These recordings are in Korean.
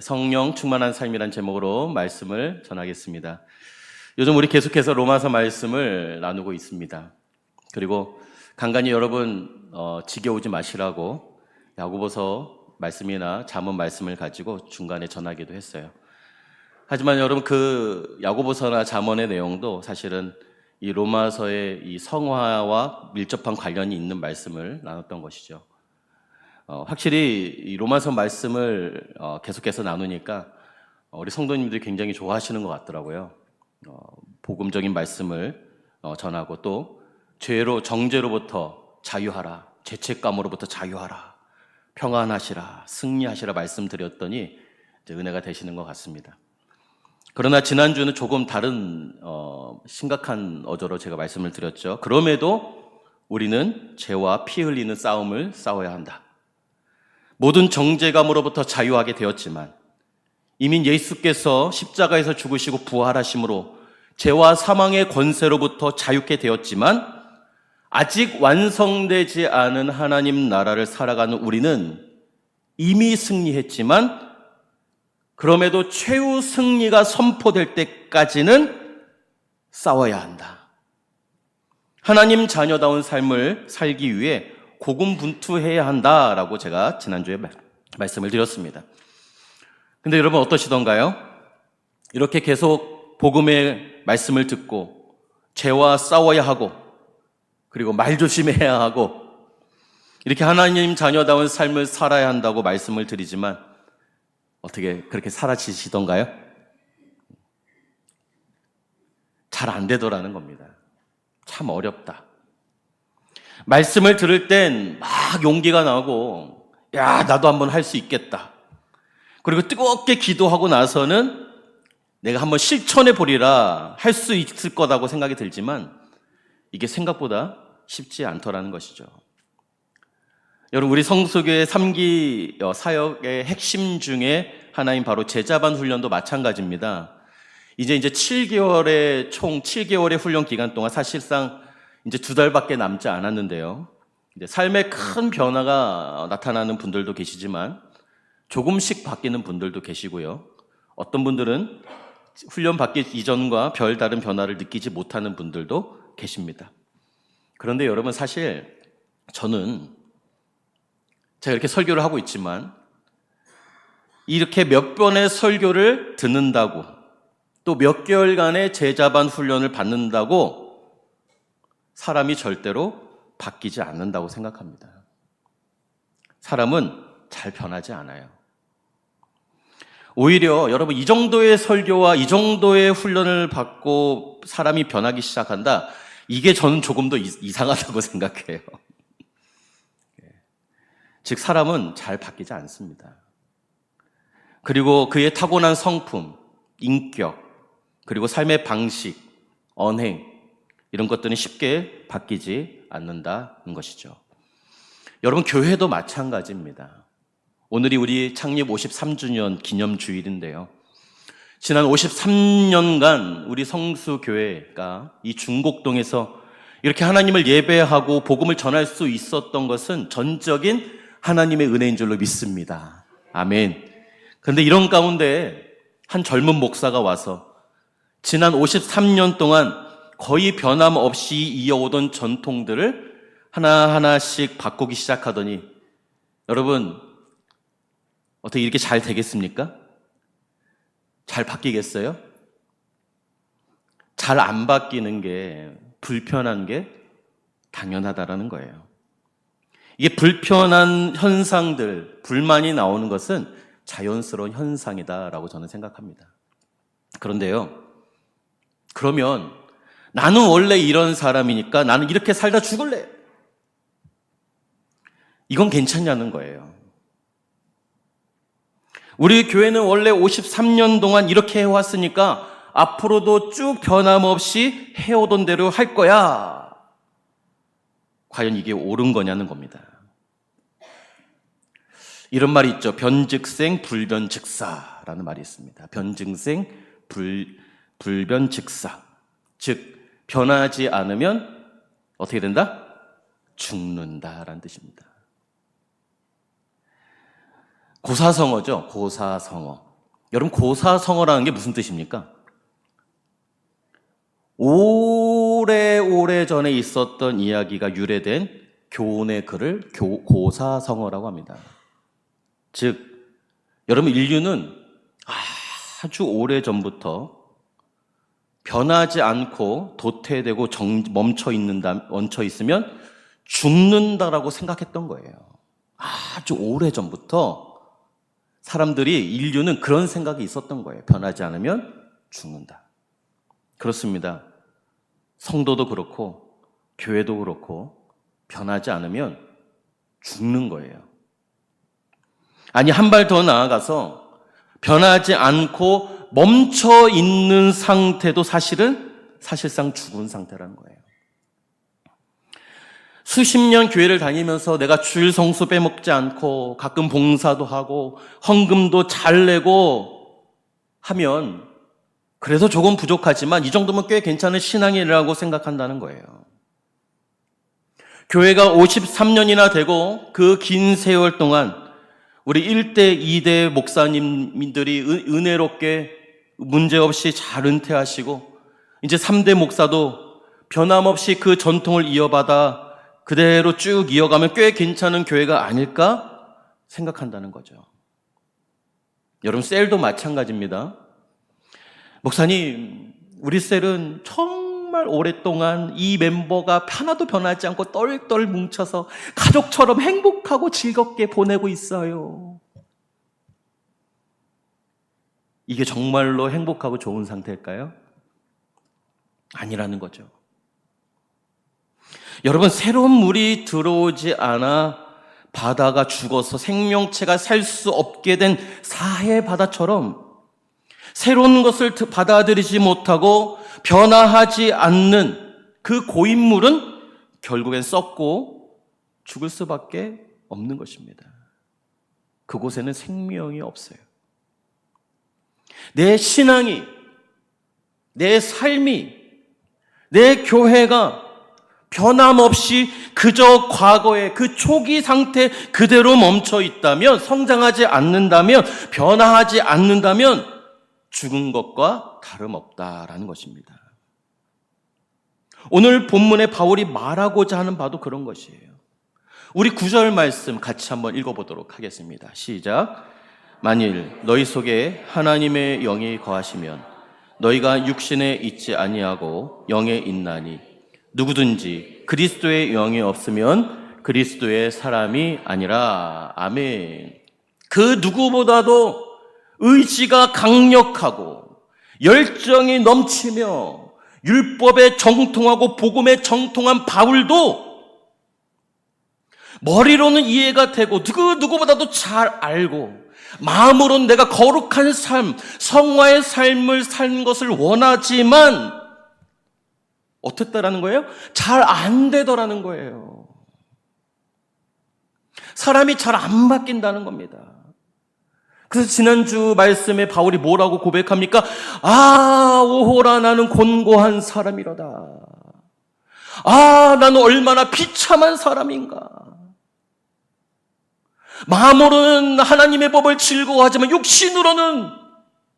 성령 충만한 삶이란 제목으로 말씀을 전하겠습니다. 요즘 우리 계속해서 로마서 말씀을 나누고 있습니다. 그리고 간간히 여러분 지겨우지 마시라고 야고보서 말씀이나 잠언 말씀을 가지고 중간에 전하기도 했어요. 하지만 여러분 그 야고보서나 잠언의 내용도 사실은 이 로마서의 이 성화와 밀접한 관련이 있는 말씀을 나눴던 것이죠. 확실히 이 로마서 말씀을 계속해서 나누니까 우리 성도님들이 굉장히 좋아하시는 것 같더라고요. 복음적인 말씀을 전하고 또 정죄로부터 자유하라, 죄책감으로부터 자유하라, 평안하시라, 승리하시라 말씀드렸더니 이제 은혜가 되시는 것 같습니다. 그러나 지난주는 조금 다른 심각한 어조로 제가 말씀을 드렸죠. 그럼에도 우리는 죄와 피 흘리는 싸움을 싸워야 한다. 모든 정죄감으로부터 자유하게 되었지만 이미 예수께서 십자가에서 죽으시고 부활하심으로 죄와 사망의 권세로부터 자유케 되었지만 아직 완성되지 않은 하나님 나라를 살아가는 우리는 이미 승리했지만 그럼에도 최후 승리가 선포될 때까지는 싸워야 한다. 하나님 자녀다운 삶을 살기 위해 고군분투해야 한다라고 제가 지난주에 말씀을 드렸습니다. 근데 여러분 어떠시던가요? 이렇게 계속 복음의 말씀을 듣고 죄와 싸워야 하고 그리고 말 조심해야 하고 이렇게 하나님 자녀다운 삶을 살아야 한다고 말씀을 드리지만 어떻게 그렇게 살아지시던가요? 잘 안 되더라는 겁니다. 참 어렵다. 말씀을 들을 땐 막 용기가 나고 야 나도 한번 할 수 있겠다. 그리고 뜨겁게 기도하고 나서는 내가 한번 실천해 보리라 할 수 있을 거라고 생각이 들지만 이게 생각보다 쉽지 않더라는 것이죠. 여러분 우리 성수교회 3기 사역의 핵심 중에 하나인 바로 제자반 훈련도 마찬가지입니다. 이제 7개월의 총 7개월의 훈련 기간 동안 사실상 이제 2달밖에 남지 않았는데요. 이제 삶에 큰 변화가 나타나는 분들도 계시지만 조금씩 바뀌는 분들도 계시고요. 어떤 분들은 훈련 받기 이전과 별다른 변화를 느끼지 못하는 분들도 계십니다. 그런데 여러분 사실 저는 제가 이렇게 설교를 하고 있지만 이렇게 몇 번의 설교를 듣는다고 또 몇 개월간의 제자반 훈련을 받는다고 사람이 절대로 바뀌지 않는다고 생각합니다. 사람은 잘 변하지 않아요. 오히려 여러분 이 정도의 설교와 이 정도의 훈련을 받고 사람이 변하기 시작한다. 이게 저는 조금 더 이상하다고 생각해요. 즉 사람은 잘 바뀌지 않습니다. 그리고 그의 타고난 성품, 인격, 그리고 삶의 방식, 언행 이런 것들은 쉽게 바뀌지 않는다는 것이죠. 여러분 교회도 마찬가지입니다. 오늘이 우리 창립 53주년 기념주일인데요. 지난 53년간 우리 성수교회가 이 중곡동에서 이렇게 하나님을 예배하고 복음을 전할 수 있었던 것은 전적인 하나님의 은혜인 줄로 믿습니다. 아멘. 그런데 이런 가운데 한 젊은 목사가 와서 지난 53년 동안 거의 변함없이 이어오던 전통들을 하나하나씩 바꾸기 시작하더니 여러분 어떻게 이렇게 잘 되겠습니까? 잘 바뀌겠어요? 잘 안 바뀌는 게 불편한 게 당연하다라는 거예요. 이게 불편한 현상들, 불만이 나오는 것은 자연스러운 현상이다라고 저는 생각합니다. 그런데요, 그러면 나는 원래 이런 사람이니까 나는 이렇게 살다 죽을래. 이건 괜찮냐는 거예요. 우리 교회는 원래 53년 동안 이렇게 해왔으니까 앞으로도 쭉 변함없이 해오던 대로 할 거야. 과연 이게 옳은 거냐는 겁니다. 이런 말이 있죠. 변즉생 불변즉사라는 말이 있습니다. 변즉생 불변즉사. 즉 변하지 않으면 어떻게 된다? 죽는다라는 뜻입니다. 고사성어죠. 고사성어. 여러분, 고사성어라는 게 무슨 뜻입니까? 오래오래 전에 있었던 이야기가 유래된 교훈의 글을 고사성어라고 합니다. 즉, 여러분, 인류는 아주 오래전부터 변하지 않고 도태되고 멈춰 있으면 죽는다라고 생각했던 거예요. 아주 오래전부터 사람들이, 인류는 그런 생각이 있었던 거예요. 변하지 않으면 죽는다. 그렇습니다. 성도도 그렇고 교회도 그렇고 변하지 않으면 죽는 거예요. 아니, 한 발 더 나아가서 변하지 않고 멈춰 있는 상태도 사실상 죽은 상태라는 거예요. 수십 년 교회를 다니면서 내가 주일 성수 빼먹지 않고 가끔 봉사도 하고 헌금도 잘 내고 하면 그래서 조금 부족하지만 이 정도면 꽤 괜찮은 신앙이라고 생각한다는 거예요. 교회가 53년이나 되고 그 긴 세월 동안 우리 1대, 2대 목사님들이 은혜롭게 문제없이 잘 은퇴하시고 이제 3대 목사도 변함없이 그 전통을 이어받아 그대로 쭉 이어가면 꽤 괜찮은 교회가 아닐까 생각한다는 거죠. 여러분, 셀도 마찬가지입니다. 목사님, 우리 셀은 정말 오랫동안 이 멤버가 하나도 변하지 않고 똘똘 뭉쳐서 가족처럼 행복하고 즐겁게 보내고 있어요. 이게 정말로 행복하고 좋은 상태일까요? 아니라는 거죠. 여러분, 새로운 물이 들어오지 않아 바다가 죽어서 생명체가 살 수 없게 된 사해 바다처럼 새로운 것을 받아들이지 못하고 변화하지 않는 그 고인물은 결국엔 썩고 죽을 수밖에 없는 것입니다. 그곳에는 생명이 없어요. 내 신앙이, 내 삶이, 내 교회가 변함없이 그저 과거의 그 초기 상태 그대로 멈춰 있다면, 성장하지 않는다면, 변화하지 않는다면 죽은 것과 다름없다라는 것입니다. 오늘 본문에 바울이 말하고자 하는 바도 그런 것이에요. 우리 9절 말씀 같이 한번 읽어보도록 하겠습니다. 시작. 만일 너희 속에 하나님의 영이 거하시면 너희가 육신에 있지 아니하고 영에 있나니 누구든지 그리스도의 영이 없으면 그리스도의 사람이 아니라. 아멘. 그 누구보다도 의지가 강력하고 열정이 넘치며 율법에 정통하고 복음에 정통한 바울도 머리로는 이해가 되고 누구보다도 잘 알고 마음으로는 내가 거룩한 삶, 성화의 삶을 산 것을 원하지만 어떻다라는 거예요? 잘 안 되더라는 거예요. 사람이 잘 안 바뀐다는 겁니다. 그래서 지난주 말씀에 바울이 뭐라고 고백합니까? 오호라 나는 곤고한 사람이로다. 나는 얼마나 비참한 사람인가. 마음으로는 하나님의 법을 즐거워하지만 육신으로는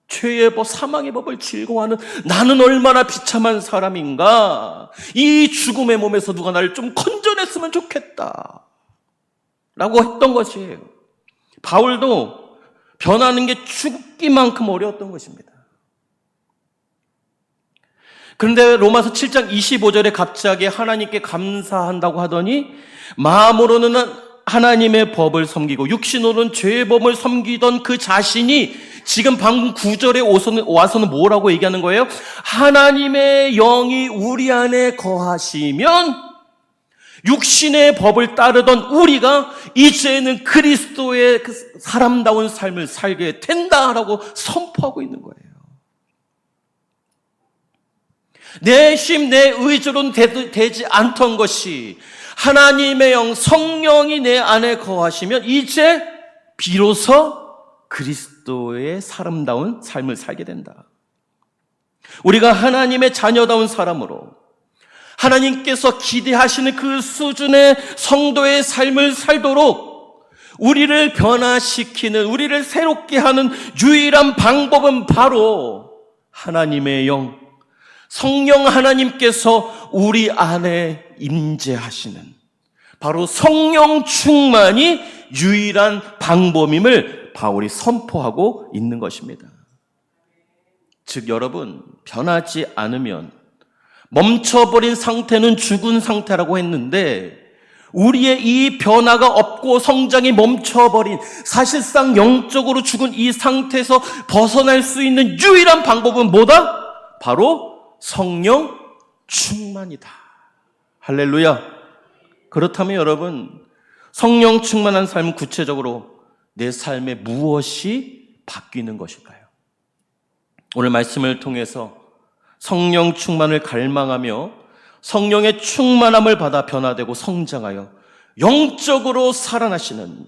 죄의 법, 사망의 법을 즐거워하는 나는 얼마나 비참한 사람인가. 이 죽음의 몸에서 누가 나를 좀 건져냈으면 좋겠다 라고 했던 것이에요. 바울도 변하는 게 죽기만큼 어려웠던 것입니다. 그런데 로마서 7장 25절에 갑자기 하나님께 감사한다고 하더니 마음으로는 하나님의 법을 섬기고 육신으로는 죄의 법을 섬기던 그 자신이 지금 방금 9절에 와서는 뭐라고 얘기하는 거예요? 하나님의 영이 우리 안에 거하시면 육신의 법을 따르던 우리가 이제는 그리스도의 그 사람다운 삶을 살게 된다라고 선포하고 있는 거예요. 내 힘, 내 의지로는 되지 않던 것이 하나님의 영, 성령이 내 안에 거하시면 이제 비로소 그리스도의 사람다운 삶을 살게 된다. 우리가 하나님의 자녀다운 사람으로 하나님께서 기대하시는 그 수준의 성도의 삶을 살도록 우리를 변화시키는, 우리를 새롭게 하는 유일한 방법은 바로 하나님의 영, 성령 하나님께서 우리 안에 임재하시는 바로 성령 충만이 유일한 방법임을 바울이 선포하고 있는 것입니다. 즉 여러분, 변하지 않으면 멈춰버린 상태는 죽은 상태라고 했는데 우리의 이 변화가 없고 성장이 멈춰버린, 사실상 영적으로 죽은 이 상태에서 벗어날 수 있는 유일한 방법은 뭐다? 바로 성령 충만이다. 할렐루야. 그렇다면 여러분, 성령 충만한 삶은 구체적으로 내 삶에 무엇이 바뀌는 것일까요? 오늘 말씀을 통해서 성령 충만을 갈망하며 성령의 충만함을 받아 변화되고 성장하여 영적으로 살아나시는,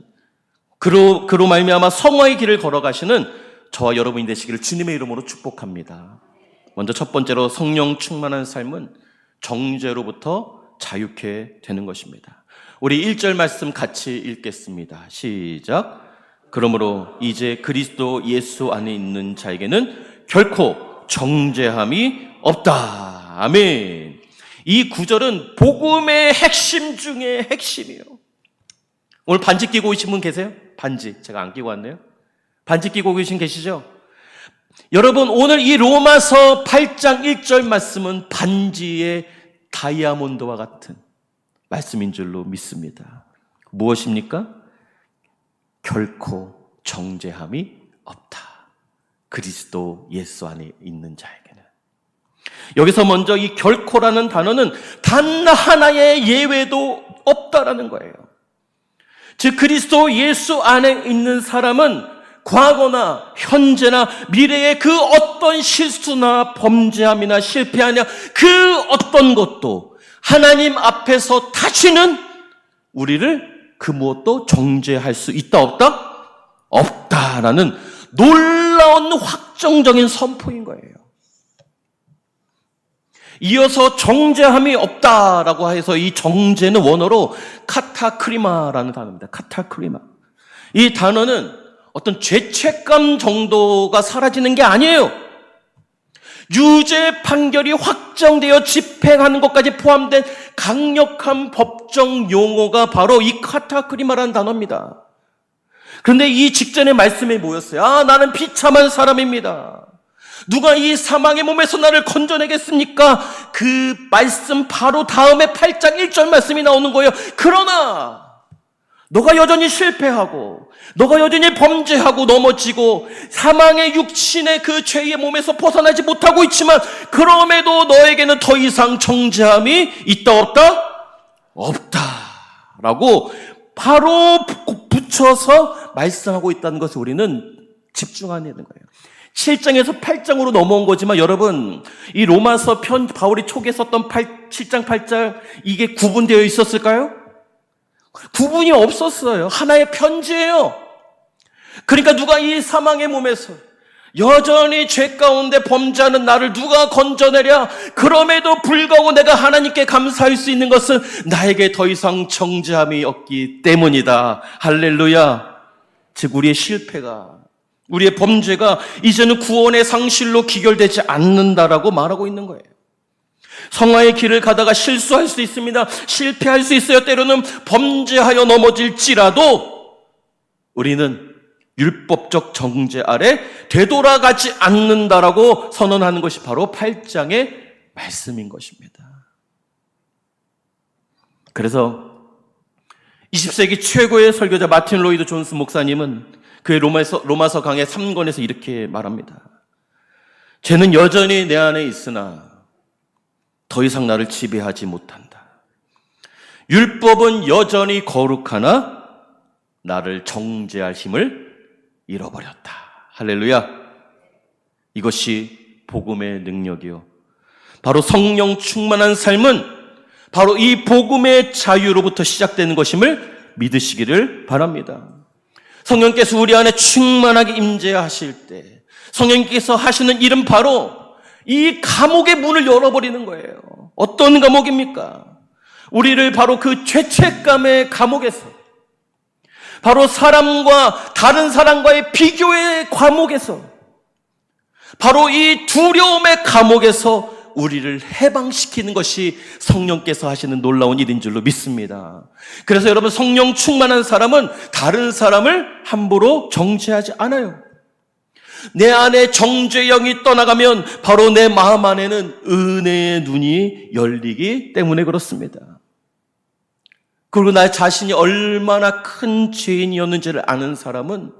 그로 말미암아 성화의 길을 걸어가시는 저와 여러분이 되시기를 주님의 이름으로 축복합니다. 먼저 첫 번째로 성령 충만한 삶은 정죄로부터 자유케 되는 것입니다. 우리 1절 말씀 같이 읽겠습니다. 시작. 그러므로 이제 그리스도 예수 안에 있는 자에게는 결코 정죄함이 없다. 아멘. 이 구절은 복음의 핵심 중에 핵심이에요. 오늘 반지 끼고 오신 분 계세요? 반지. 제가 안 끼고 왔네요. 반지 끼고 계시죠? 여러분, 오늘 이 로마서 8장 1절 말씀은 반지의 다이아몬드와 같은 말씀인 줄로 믿습니다. 무엇입니까? 결코 정죄함이 없다. 그리스도 예수 안에 있는 자에게는. 여기서 먼저 이 결코라는 단어는 단 하나의 예외도 없다라는 거예요. 즉 그리스도 예수 안에 있는 사람은 과거나 현재나 미래의 그 어떤 실수나 범죄함이나 실패하냐 그 어떤 것도 하나님 앞에서 다시는 우리를 그 무엇도 정죄할 수 있다 없다? 없다라는 놀라운 확정적인 선포인 거예요. 이어서 정죄함이 없다라고 해서 이 정죄는 원어로 카타크리마라는 단어입니다. 카타크리마. 이 단어는 어떤 죄책감 정도가 사라지는 게 아니에요. 유죄 판결이 확정되어 집행하는 것까지 포함된 강력한 법정 용어가 바로 이 카타크리마라는 단어입니다. 그런데 이 직전의 말씀에 뭐였어요? 나는 비참한 사람입니다. 누가 이 사망의 몸에서 나를 건져내겠습니까? 그 말씀 바로 다음에 8장 1절 말씀이 나오는 거예요. 그러나 너가 여전히 실패하고 너가 여전히 범죄하고 넘어지고 사망의 육신의 그 죄의 몸에서 벗어나지 못하고 있지만 그럼에도 너에게는 더 이상 정죄함이 있다 없다? 없다라고 바로 붙여서 말씀하고 있다는 것을 우리는 집중해야 되는 거예요. 7장에서 8장으로 넘어온 거지만 여러분, 이 로마서 바울이 초기에 썼던 7장 8장 이게 구분되어 있었을까요? 구분이 없었어요. 하나의 편지예요. 그러니까 누가 이 사망의 몸에서 여전히 죄 가운데 범죄하는 나를 누가 건져내랴? 그럼에도 불구하고 내가 하나님께 감사할 수 있는 것은 나에게 더 이상 정죄함이 없기 때문이다. 할렐루야. 즉 우리의 실패가, 우리의 범죄가 이제는 구원의 상실로 기결되지 않는다라고 말하고 있는 거예요. 성화의 길을 가다가 실수할 수 있습니다. 실패할 수 있어요. 때로는 범죄하여 넘어질지라도 우리는 율법적 정죄 아래 되돌아가지 않는다라고 선언하는 것이 바로 8장의 말씀인 것입니다. 그래서 20세기 최고의 설교자 마틴 로이드 존스 목사님은 그의 로마서 강의 3권에서 이렇게 말합니다. 죄는 여전히 내 안에 있으나 더 이상 나를 지배하지 못한다. 율법은 여전히 거룩하나 나를 정죄할 힘을 잃어버렸다. 할렐루야. 이것이 복음의 능력이요. 바로 성령 충만한 삶은 바로 이 복음의 자유로부터 시작되는 것임을 믿으시기를 바랍니다. 성령께서 우리 안에 충만하게 임재하실 때 성령께서 하시는 일은 바로 이 감옥의 문을 열어버리는 거예요. 어떤 감옥입니까? 우리를 바로 그 죄책감의 감옥에서, 바로 다른 사람과의 비교의 과목에서, 바로 이 두려움의 감옥에서 우리를 해방시키는 것이 성령께서 하시는 놀라운 일인 줄로 믿습니다. 그래서 여러분, 성령 충만한 사람은 다른 사람을 함부로 정죄하지 않아요. 내 안에 정죄의 영이 떠나가면 바로 내 마음 안에는 은혜의 눈이 열리기 때문에 그렇습니다. 그리고 나 자신이 얼마나 큰 죄인이었는지를 아는 사람은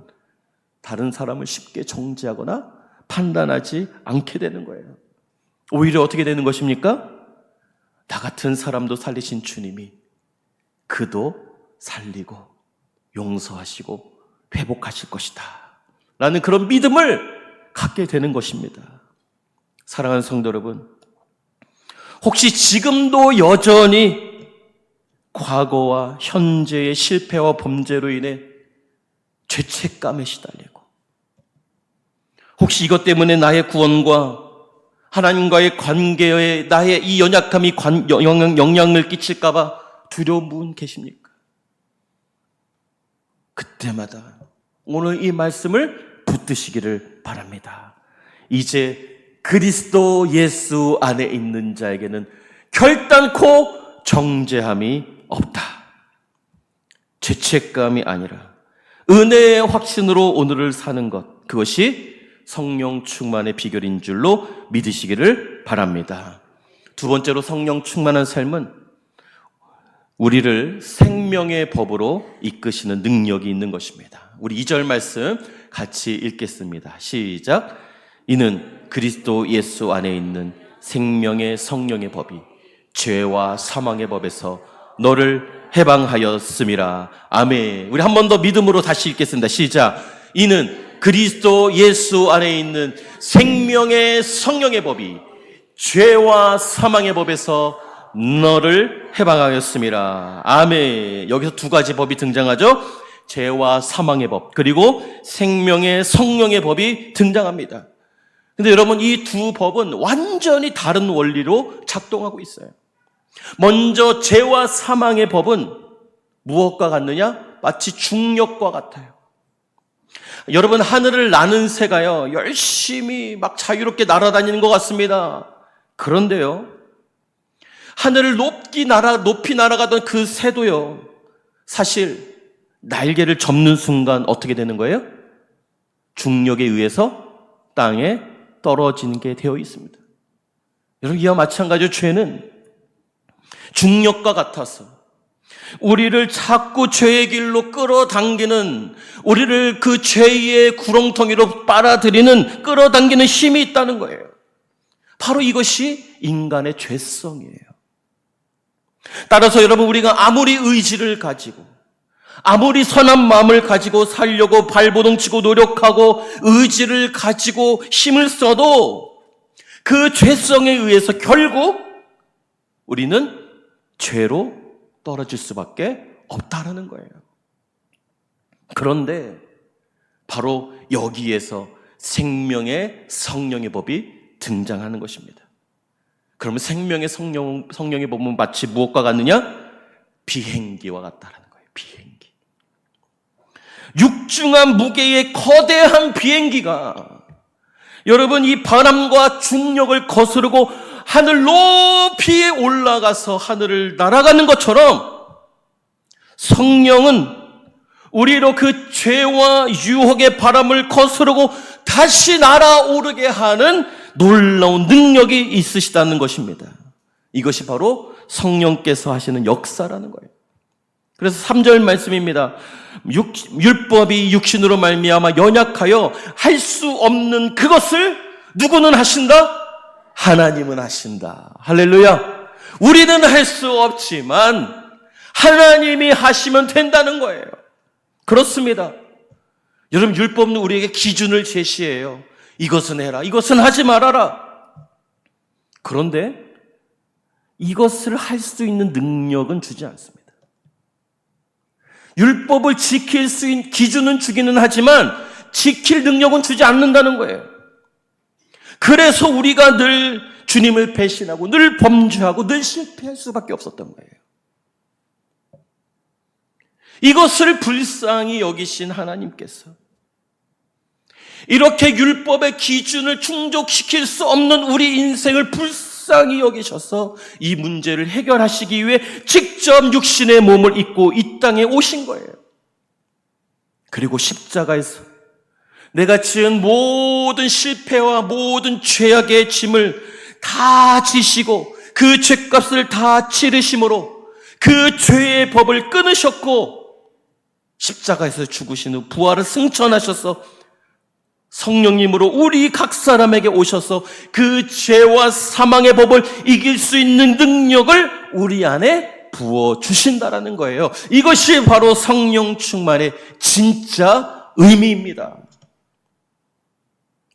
다른 사람을 쉽게 정죄하거나 판단하지 않게 되는 거예요. 오히려 어떻게 되는 것입니까? 나 같은 사람도 살리신 주님이 그도 살리고 용서하시고 회복하실 것이다 라는 그런 믿음을 갖게 되는 것입니다. 사랑하는 성도 여러분, 혹시 지금도 여전히 과거와 현재의 실패와 범죄로 인해 죄책감에 시달리고, 혹시 이것 때문에 나의 구원과 하나님과의 관계에 나의 이 연약함이 영향을 끼칠까봐 두려운 분 계십니까? 그때마다 오늘 이 말씀을 붙드시기를 바랍니다. 이제 그리스도 예수 안에 있는 자에게는 결단코 정죄함이 없다. 죄책감이 아니라 은혜의 확신으로 오늘을 사는 것, 그것이 성령 충만의 비결인 줄로 믿으시기를 바랍니다. 두 번째로, 성령 충만한 삶은 우리를 생명의 법으로 이끄시는 능력이 있는 것입니다. 우리 2절 말씀 같이 읽겠습니다. 시작. 이는 그리스도 예수 안에 있는 생명의 성령의 법이 죄와 사망의 법에서 너를 해방하였음이라. 아멘. 우리 한 번 더 믿음으로 다시 읽겠습니다. 시작. 이는 그리스도 예수 안에 있는 생명의 성령의 법이 죄와 사망의 법에서 너를 해방하였음이라. 아멘. 여기서 두 가지 법이 등장하죠. 죄와 사망의 법, 그리고 생명의 성령의 법이 등장합니다. 근데 여러분, 이 두 법은 완전히 다른 원리로 작동하고 있어요. 먼저 죄와 사망의 법은 무엇과 같느냐? 마치 중력과 같아요. 여러분, 하늘을 나는 새가요, 열심히 막 자유롭게 날아다니는 것 같습니다. 그런데요, 하늘을 높이 날아가던 그 새도요, 사실 날개를 접는 순간 어떻게 되는 거예요? 중력에 의해서 땅에 떨어지는 게 되어 있습니다. 여러분, 이와 마찬가지로 죄는 중력과 같아서 우리를 자꾸 죄의 길로 끌어당기는, 우리를 그 죄의 구렁텅이로 빨아들이는, 끌어당기는 힘이 있다는 거예요. 바로 이것이 인간의 죄성이에요. 따라서 여러분, 우리가 아무리 의지를 가지고, 아무리 선한 마음을 가지고 살려고 발버둥치고 노력하고 의지를 가지고 힘을 써도 그 죄성에 의해서 결국 우리는 죄로 떨어질 수밖에 없다라는 거예요. 그런데 바로 여기에서 생명의 성령의 법이 등장하는 것입니다. 그러면 생명의 성령의 법은 마치 무엇과 같느냐? 비행기와 같다라는 거예요. 비행기. 육중한 무게의 거대한 비행기가 여러분, 이 바람과 중력을 거스르고 하늘 높이에 올라가서 하늘을 날아가는 것처럼 성령은 우리로 그 죄와 유혹의 바람을 거스르고 다시 날아오르게 하는 놀라운 능력이 있으시다는 것입니다. 이것이 바로 성령께서 하시는 역사라는 거예요. 그래서 3절 말씀입니다. 율법이 육신으로 말미암아 연약하여 할 수 없는 그것을 누구는 하신다? 하나님은 하신다. 할렐루야. 우리는 할 수 없지만 하나님이 하시면 된다는 거예요. 그렇습니다. 여러분, 율법은 우리에게 기준을 제시해요. 이것은 해라, 이것은 하지 말아라. 그런데 이것을 할 수 있는 능력은 주지 않습니다. 율법을 지킬 수 있는 기준은 주기는 하지만 지킬 능력은 주지 않는다는 거예요. 그래서 우리가 늘 주님을 배신하고 늘 범죄하고 늘 실패할 수밖에 없었던 거예요. 이것을 불쌍히 여기신 하나님께서 이렇게 율법의 기준을 충족시킬 수 없는 우리 인생을 불쌍히 여기셔서 이 문제를 해결하시기 위해 직접 육신의 몸을 입고 이 땅에 오신 거예요. 그리고 십자가에서 내가 지은 모든 실패와 모든 죄악의 짐을 다 지시고 그 죄값을 다 치르심으로 그 죄의 법을 끊으셨고 십자가에서 죽으신 후 부활을 승천하셔서 성령님으로 우리 각 사람에게 오셔서 그 죄와 사망의 법을 이길 수 있는 능력을 우리 안에 부어주신다라는 거예요. 이것이 바로 성령 충만의 진짜 의미입니다.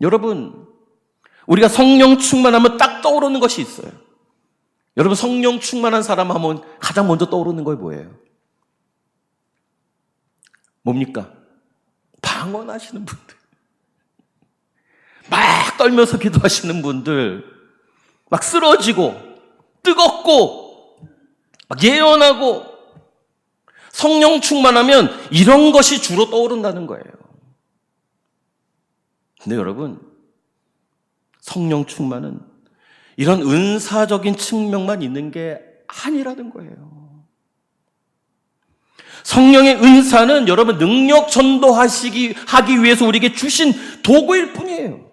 여러분, 우리가 성령 충만하면 딱 떠오르는 것이 있어요. 여러분, 성령 충만한 사람 하면 가장 먼저 떠오르는 거 뭐예요? 뭡니까? 방언하시는 분들. 막 떨면서 기도하시는 분들, 막 쓰러지고 뜨겁고 막 예언하고 성령 충만하면 이런 것이 주로 떠오른다는 거예요. 근데 여러분, 성령 충만은 이런 은사적인 측면만 있는 게 아니라는 거예요. 성령의 은사는 여러분 능력 전도하기 위해서 우리에게 주신 도구일 뿐이에요.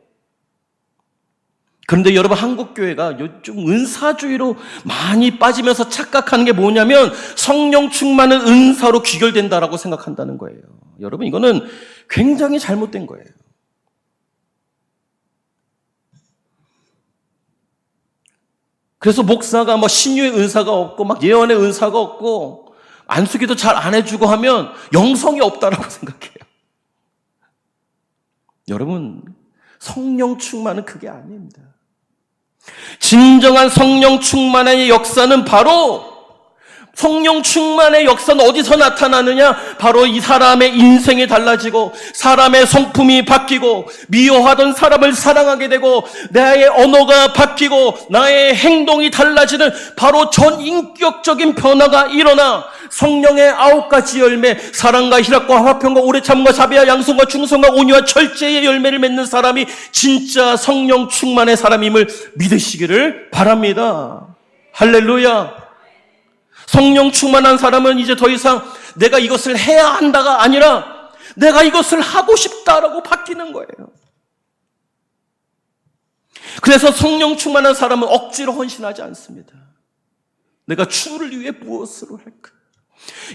그런데 여러분, 한국교회가 요즘 은사주의로 많이 빠지면서 착각하는 게 뭐냐면 성령 충만은 은사로 귀결된다라고 생각한다는 거예요. 여러분, 이거는 굉장히 잘못된 거예요. 그래서 목사가 신유의 은사가 없고 막 예언의 은사가 없고 안수기도 잘 안 해주고 하면 영성이 없다라고 생각해요. 여러분, 성령 충만은 그게 아닙니다. 진정한 성령 충만의 역사는 바로 성령 충만의 역사는 어디서 나타나느냐? 바로 이 사람의 인생이 달라지고 사람의 성품이 바뀌고 미워하던 사람을 사랑하게 되고 나의 언어가 바뀌고 나의 행동이 달라지는 바로 전인격적인 변화가 일어나 성령의 9가지 열매, 사랑과 희락과 화평과 오래 참과 자비와 양선과 충성과 온유와 절제의 열매를 맺는 사람이 진짜 성령 충만의 사람임을 믿으시기를 바랍니다. 할렐루야. 성령 충만한 사람은 이제 더 이상 내가 이것을 해야 한다가 아니라 내가 이것을 하고 싶다라고 바뀌는 거예요. 그래서 성령 충만한 사람은 억지로 헌신하지 않습니다. 내가 주를 위해 무엇으로 할까?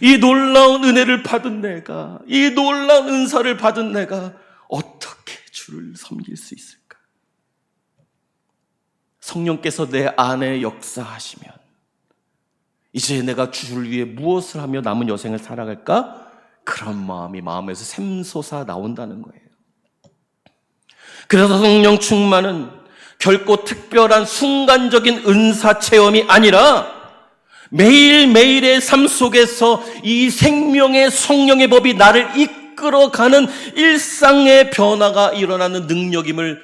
이 놀라운 은혜를 받은 내가, 이 놀라운 은사를 받은 내가 어떻게 주를 섬길 수 있을까? 성령께서 내 안에 역사하시면 이제 내가 주를 위해 무엇을 하며 남은 여생을 살아갈까? 그런 마음이 마음에서 샘솟아 나온다는 거예요. 그래서 성령 충만은 결코 특별한 순간적인 은사 체험이 아니라 매일매일의 삶 속에서 이 생명의 성령의 법이 나를 이끌어가는 일상의 변화가 일어나는 능력임을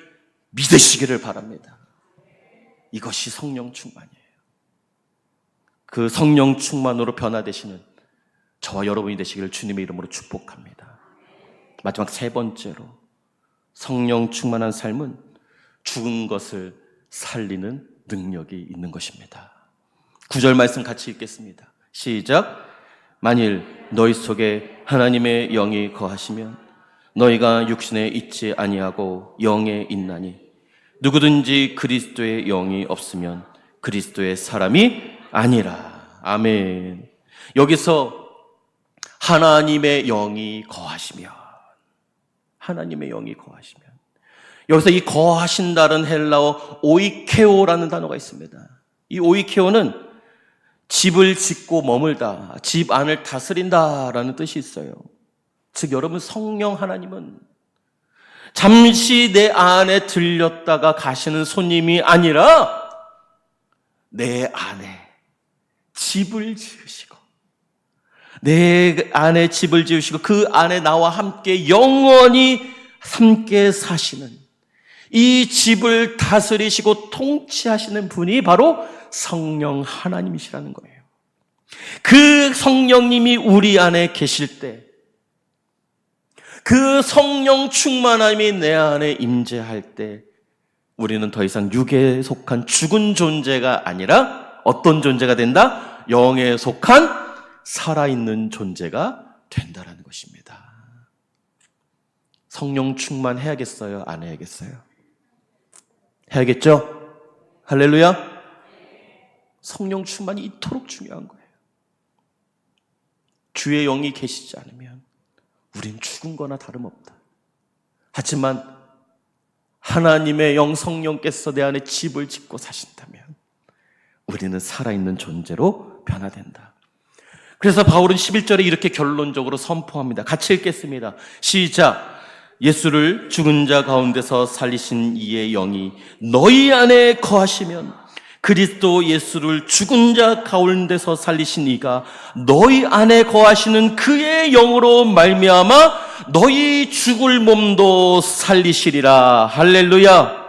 믿으시기를 바랍니다. 이것이 성령 충만이에요. 그 성령 충만으로 변화되시는 저와 여러분이 되시기를 주님의 이름으로 축복합니다. 마지막 세 번째로, 성령 충만한 삶은 죽은 것을 살리는 능력이 있는 것입니다. 9절 말씀 같이 읽겠습니다. 시작. 만일 너희 속에 하나님의 영이 거하시면 너희가 육신에 있지 아니하고 영에 있나니 누구든지 그리스도의 영이 없으면 그리스도의 사람이 아니라. 아멘. 여기서 하나님의 영이 거하시면, 하나님의 영이 거하시면, 여기서 이 거하신다는 헬라어 오이케오라는 단어가 있습니다. 이 오이케오는 집을 짓고 머물다, 집 안을 다스린다라는 뜻이 있어요. 즉 여러분, 성령 하나님은 잠시 내 안에 들렸다가 가시는 손님이 아니라 내 안에 집을 지으시고, 내 안에 집을 지으시고 그 안에 나와 함께 영원히 함께 사시는, 이 집을 다스리시고 통치하시는 분이 바로 성령 하나님이시라는 거예요. 그 성령님이 우리 안에 계실 때, 그 성령 충만함이 내 안에 임재할 때 우리는 더 이상 육에 속한 죽은 존재가 아니라 어떤 존재가 된다? 영에 속한 살아있는 존재가 된다라는 것입니다. 성령 충만해야겠어요? 안 해야겠어요? 해야겠죠? 할렐루야? 성령 충만이 이토록 중요한 거예요. 주의 영이 계시지 않으면 우린 죽은 거나 다름없다. 하지만 하나님의 영 성령께서 내 안에 집을 짓고 사신다면 우리는 살아있는 존재로 변화된다. 그래서 바울은 11절에 이렇게 결론적으로 선포합니다. 같이 읽겠습니다. 시작. 예수를 죽은 자 가운데서 살리신 이의 영이 너희 안에 거하시면 그리스도 예수를 죽은 자 가운데서 살리신 이가 너희 안에 거하시는 그의 영으로 말미암아 너희 죽을 몸도 살리시리라. 할렐루야.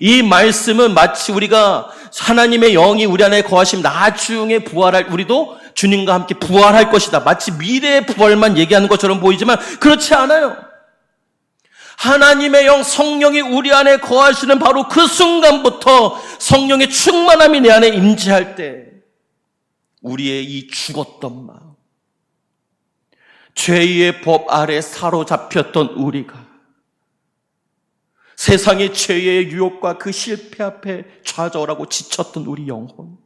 이 말씀은 마치 우리가 하나님의 영이 우리 안에 거하시면 나중에 부활할, 우리도 주님과 함께 부활할 것이다. 마치 미래의 부활만 얘기하는 것처럼 보이지만 그렇지 않아요. 하나님의 영 성령이 우리 안에 거하시는 바로 그 순간부터 성령의 충만함이 내 안에 임재할 때 우리의 이 죽었던 마음, 죄의 법 아래 사로잡혔던 우리가 세상의 죄의 유혹과 그 실패 앞에 좌절하고 지쳤던 우리 영혼,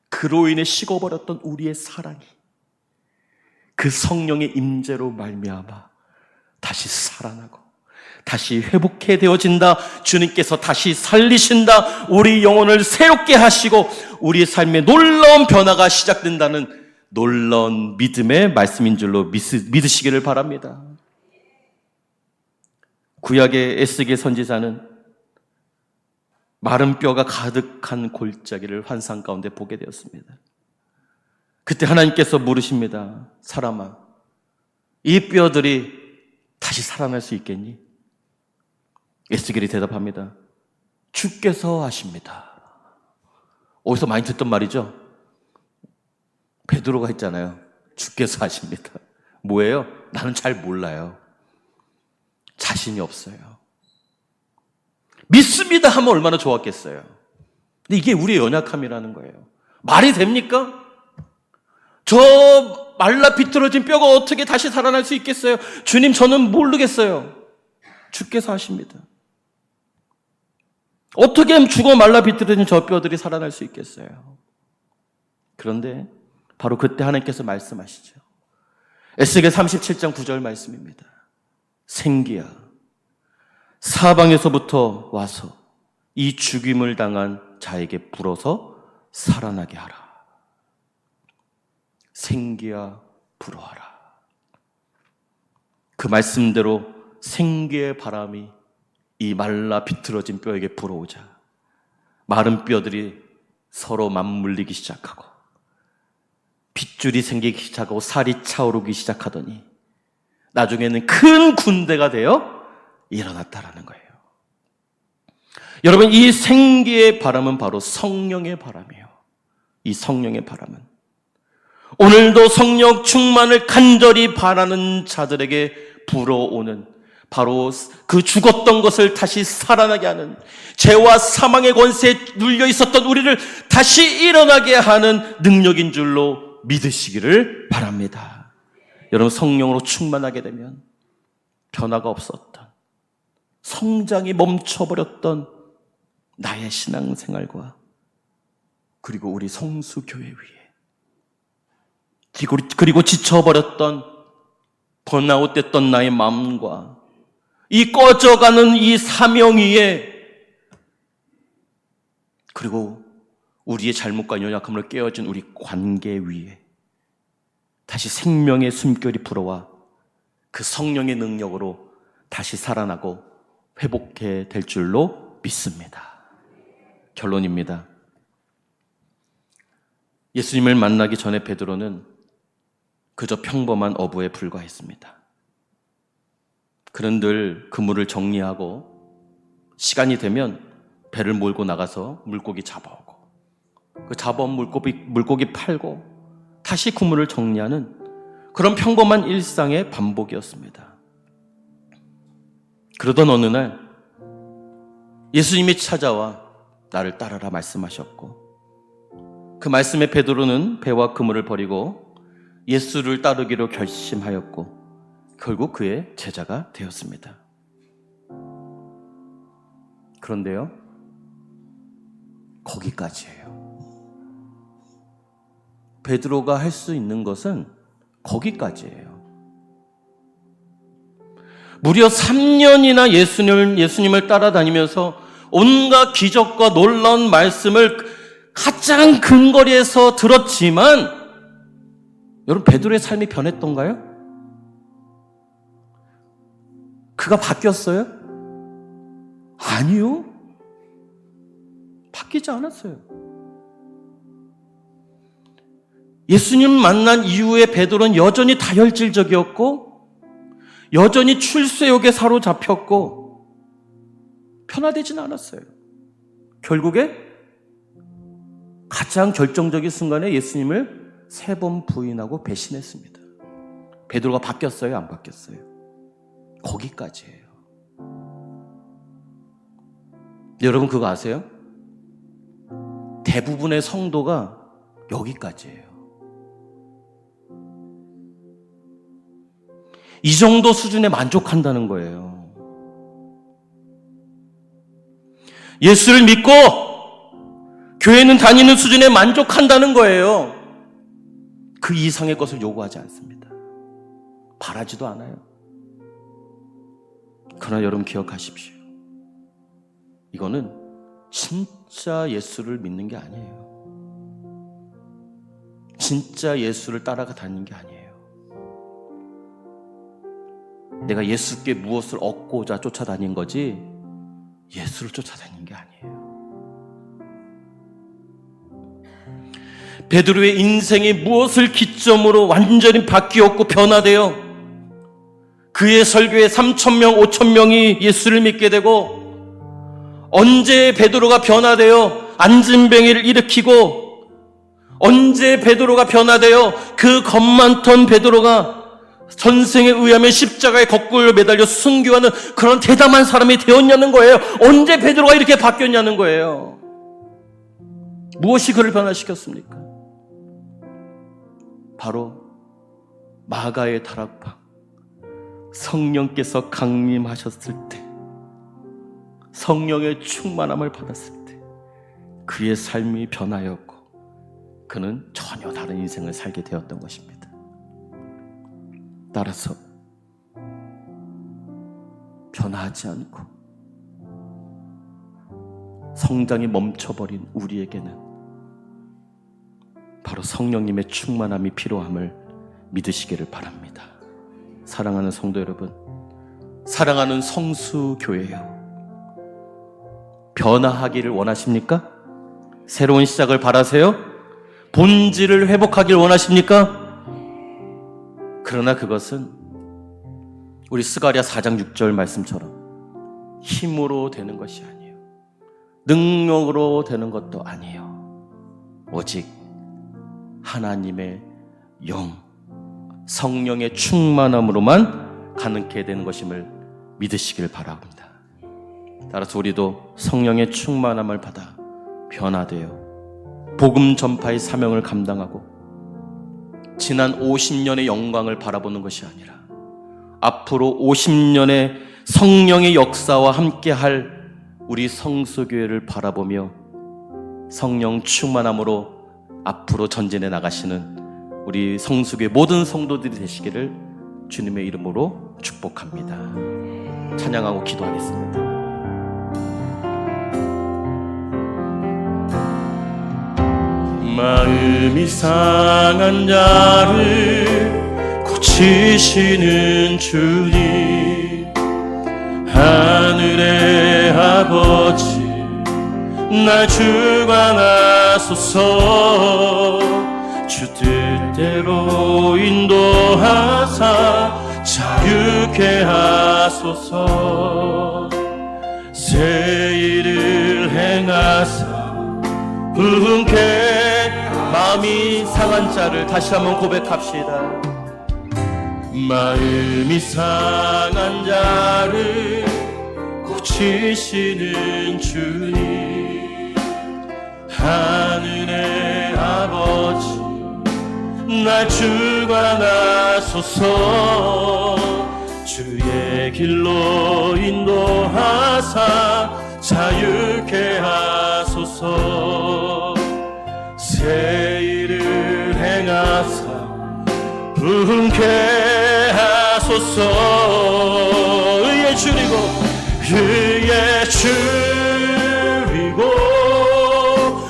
그로 인해 식어버렸던 우리의 사랑이 그 성령의 임재로 말미암아 다시 살아나고 다시 회복해 되어진다. 주님께서 다시 살리신다. 우리 영혼을 새롭게 하시고 우리의 삶에 놀라운 변화가 시작된다는 놀라운 믿음의 말씀인 줄로 믿으시기를 바랍니다. 구약의 에스겔 선지자는 마른 뼈가 가득한 골짜기를 환상 가운데 보게 되었습니다. 그때 하나님께서 물으십니다. 사람아, 이 뼈들이 다시 살아날 수 있겠니? 에스겔이 대답합니다. 주께서 하십니다. 어디서 많이 듣던 말이죠? 베드로가 했잖아요. 주께서 하십니다. 뭐예요? 나는 잘 몰라요. 자신이 없어요. 믿습니다 하면 얼마나 좋았겠어요. 근데 이게 우리의 연약함이라는 거예요. 말이 됩니까? 저 말라 비틀어진 뼈가 어떻게 다시 살아날 수 있겠어요? 주님, 저는 모르겠어요. 주께서 하십니다. 어떻게 죽어 말라 비틀어진 저 뼈들이 살아날 수 있겠어요? 그런데 바로 그때 하나님께서 말씀하시죠. 에스겔 37장 9절 말씀입니다. 생기야, 사방에서부터 와서 이 죽임을 당한 자에게 불어서 살아나게 하라. 생기야, 불어하라. 그 말씀대로 생기의 바람이 이 말라 비틀어진 뼈에게 불어오자 마른 뼈들이 서로 맞물리기 시작하고 핏줄이 생기기 시작하고 살이 차오르기 시작하더니 나중에는 큰 군대가 되어 일어났다라는 거예요. 여러분, 이 생기의 바람은 바로 성령의 바람이에요. 이 성령의 바람은 오늘도 성령 충만을 간절히 바라는 자들에게 불어오는 바로 그 죽었던 것을 다시 살아나게 하는, 죄와 사망의 권세에 눌려 있었던 우리를 다시 일어나게 하는 능력인 줄로 믿으시기를 바랍니다. 여러분, 성령으로 충만하게 되면 변화가 없었던, 성장이 멈춰버렸던 나의 신앙생활과 그리고 우리 성수교회 위에, 그리고 지쳐버렸던 번아웃됐던 나의 마음과 이 꺼져가는 이 사명 위에, 그리고 우리의 잘못과 연약함을 깨어진 우리 관계 위에 다시 생명의 숨결이 불어와 그 성령의 능력으로 다시 살아나고 회복해 될 줄로 믿습니다. 결론입니다. 예수님을 만나기 전에 베드로는 그저 평범한 어부에 불과했습니다. 그는 늘 그물을 정리하고 시간이 되면 배를 몰고 나가서 물고기 잡아오고 그 잡아온 물고기 팔고 다시 구물을 정리하는 그런 평범한 일상의 반복이었습니다. 그러던 어느 날 예수님이 찾아와 나를 따르라 말씀하셨고, 그 말씀에 베드로는 배와 그물을 버리고 예수를 따르기로 결심하였고 결국 그의 제자가 되었습니다. 그런데요, 거기까지예요. 베드로가 할 수 있는 것은 거기까지예요. 무려 3년이나 예수님을 따라다니면서 온갖 기적과 놀라운 말씀을 가장 근거리에서 들었지만, 여러분, 베드로의 삶이 변했던가요? 그가 바뀌었어요? 아니요. 바뀌지 않았어요. 예수님 만난 이후에 베드로는 여전히 다혈질적이었고, 여전히 출세욕에 사로잡혔고, 변화되지는 않았어요. 결국에 가장 결정적인 순간에 예수님을 3번 부인하고 배신했습니다. 베드로가 바뀌었어요? 안 바뀌었어요? 거기까지예요. 여러분, 그거 아세요? 대부분의 성도가 여기까지예요. 이 정도 수준에 만족한다는 거예요. 예수를 믿고 교회는 다니는 수준에 만족한다는 거예요. 그 이상의 것을 요구하지 않습니다. 바라지도 않아요. 그러나 여러분, 기억하십시오. 이거는 진짜 예수를 믿는 게 아니에요. 진짜 예수를 따라가 다니는 게 아니에요. 내가 예수께 무엇을 얻고자 쫓아다닌 거지 예수를 쫓아다닌 게 아니에요. 베드로의 인생이 무엇을 기점으로 완전히 바뀌었고 변화되어 그의 설교에 3,000명, 5,000명이 예수를 믿게 되고, 언제 베드로가 변화되어 안진뱅이를 일으키고, 언제 베드로가 변화되어 그 겁 많던 베드로가 전생에 의하면 십자가에 거꾸로 매달려 순교하는 그런 대담한 사람이 되었냐는 거예요. 언제 베드로가 이렇게 바뀌었냐는 거예요. 무엇이 그를 변화시켰습니까? 바로 마가의 다락방, 성령께서 강림하셨을 때, 성령의 충만함을 받았을 때 그의 삶이 변하였고 그는 전혀 다른 인생을 살게 되었던 것입니다. 따라서 변화하지 않고 성장이 멈춰버린 우리에게는 바로 성령님의 충만함이 필요함을 믿으시기를 바랍니다. 사랑하는 성도 여러분, 사랑하는 성수교회요, 변화하기를 원하십니까? 새로운 시작을 바라세요? 본질을 회복하기를 원하십니까? 그러나 그것은 우리 스가랴 4장 6절 말씀처럼 힘으로 되는 것이 아니에요. 능력으로 되는 것도 아니에요. 오직 하나님의 영, 성령의 충만함으로만 가능케 되는 것임을 믿으시길 바랍니다. 따라서 우리도 성령의 충만함을 받아 변화되어 복음 전파의 사명을 감당하고 지난 50년의 영광을 바라보는 것이 아니라 앞으로 50년의 성령의 역사와 함께할 우리 성수교회를 바라보며 성령 충만함으로 앞으로 전진해 나가시는 우리 성수교회 모든 성도들이 되시기를 주님의 이름으로 축복합니다. 찬양하고 기도하겠습니다. 마음이 상한 자를 고치시는 주님, 하늘의 아버지 날 주관하소서. 주 뜻대로 인도하사 자유케 하소서. 새 일을 행하사 부흥케 마음이 상한 자를 다시 한번 고백합시다. 마음이 상한 자를 고치시는 주님, 하늘의 아버지 날 주관하소서. 주의 길로 인도하사 자유케 하소서. 새 일을 행하사 부흥케 하소서. 의에 줄이고 의에 줄이고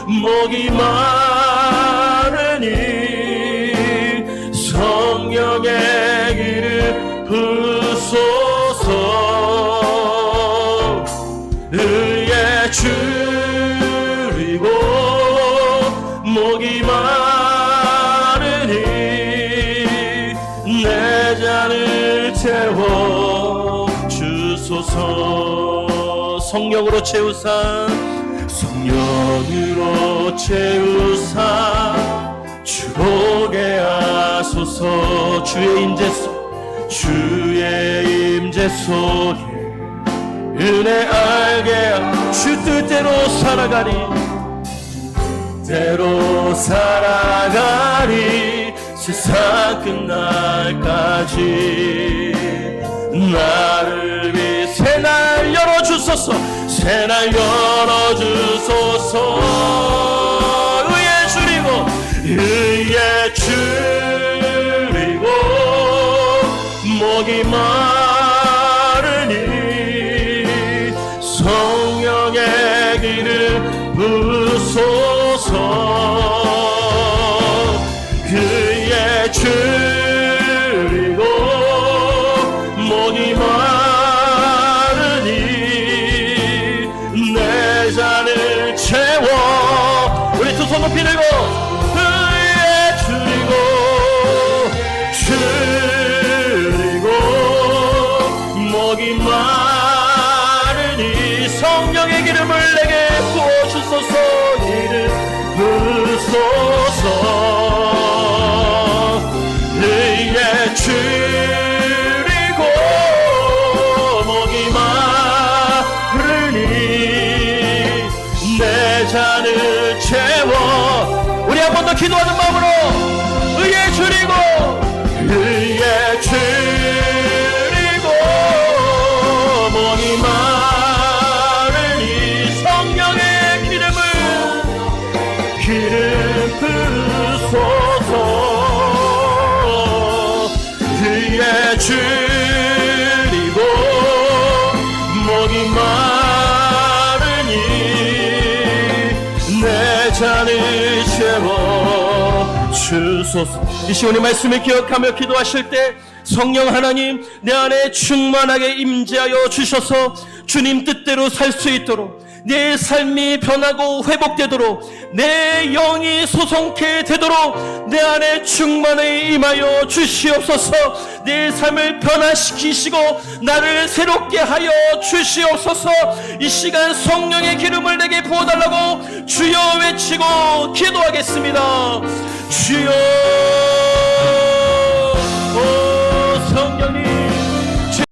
목이 마르니 성령의 길을 부소서. 의에 줄이고 목이 마르니 내 잔을 채워 주소서. 성령으로 채우사 성령으로 채우사 주보게 하소서. 주의 임재 속에 은혜 알게 주 뜻대로 살아가리. 때로 살아가리. 세상 끝날까지 나를 위해 새날 열어주소서. 새날 열어주소서. 의에 줄이고 의에 줄이고 목이 마르니 성령의 길을 부소서. 그의 줄이고 목이 마르니 내 잔을 채워. 우리 두 손 높이 들고 그의 줄이고 목이 마르니 성령의 기름을 내게 부어주소서. 이를 부소서. 의에 줄이고 목이 마르니 내 잔을 채워. 우리 한 번 더 기도하는 마음으로 의에 줄이고 의에 줄이고 목이 마르니 성령의 기름 부소서. 그의 줄이고 목이 마르니 내 잔을 채워 주소서. 이 시간의 말씀을 기억하며 기도하실 때 성령 하나님 내 안에 충만하게 임재하여 주셔서 주님 뜻대로 살 수 있도록, 내 삶이 변하고 회복되도록, 내 영이 소성케 되도록 내 안에 충만히 임하여 주시옵소서. 내 삶을 변화시키시고 나를 새롭게 하여 주시옵소서. 이 시간 성령의 기름을 내게 부어달라고 주여 외치고 기도하겠습니다. 주여